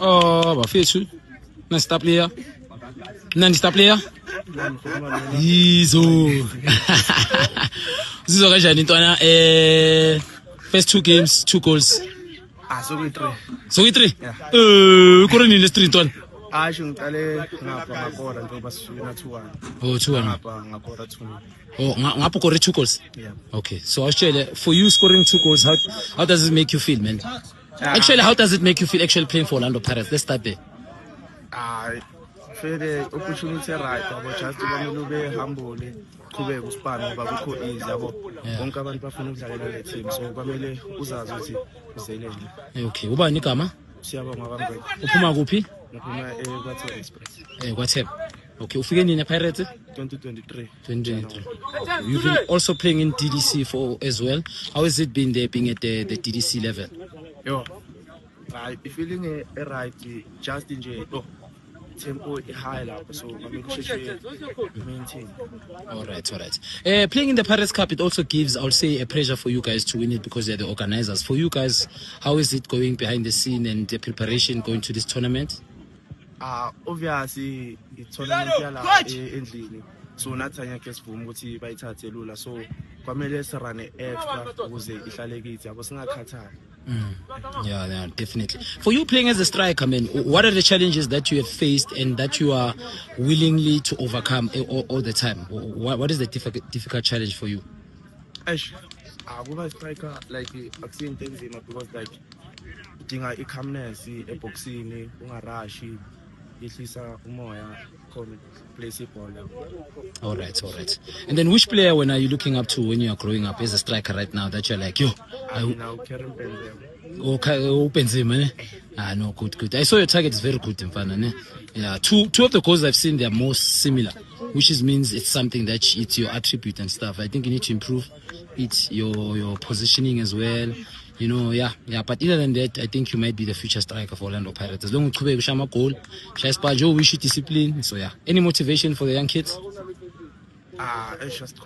Oh, bafethu. Nani-star player? Nani-star player? Yizo. Uzizwa kanjani intwana first 2 games, 2 goals. So we 3. So we 3. Yeah. Kureni le street one. Asho ngicale ngapha ngakora njengoba sifuna 2-1. Oh, 2-1. Ngapha ngakora 2. Oh, ngapho kore 2 goals. Yeah. Okay. So Australia, for you scoring 2 goals, how does it make you feel, man? Actually, how does it make you feel actually playing for Orlando Pirates? Let's start there. Feel the opportunity right, but just to be humble. Kube kusipana ngoba kukho easy yabo bonke abantu bafuna ukudlalela le team so kwamele uzazi ukuthi uzelele. Okay, ubani igama? Siyabonga bambe. Uphuma kuphi? Ngiphuma kwaThebe Express. KwaThebe. Okay, ufike nini ePirates? 2023. 2023. Okay. You've been also playing in DDC for as well. How has it been there being at the DDC level? Yo. Right, feeling right just enjoy. Oh. Tempo high lapho so maintain. All right. Playing in the Pirates Cup, it also gives, I would say, a pressure for you guys to win it because they're the organizers. For you guys, how is it going behind the scene and the preparation going to this tournament? Obviously, the tournament yala endlini. So nathanya ke sivuma ukuthi bayithathe lula. So kwamele sirane extra ukuze ihlale kithi yabo singakhathali. Yeah, definitely. For you playing as a striker, man, what are the challenges that you have faced and that you are willingly to overcome all the time? What is the difficult challenge for you? Kuba striker like akusinto enzima because like udinga i-calmness eboxini ungarashi yehlisa umoya khona place iball. All right. And then which player when are you looking up to when you are growing up as a striker right now that you're like, yo, now Karen Benzema. Okay, Benzema, ne? No, good. I saw your target is very good, Mfana, ne? Yeah, two of the goals I've seen, they're most similar, which means it's something that it's your attribute and stuff. I think you need to improve it, your positioning as well. You know, yeah. But other than that, I think you might be the future striker for Orlando Pirates. As long as you have a goal, we should discipline. So yeah, any motivation for the young kids? It's just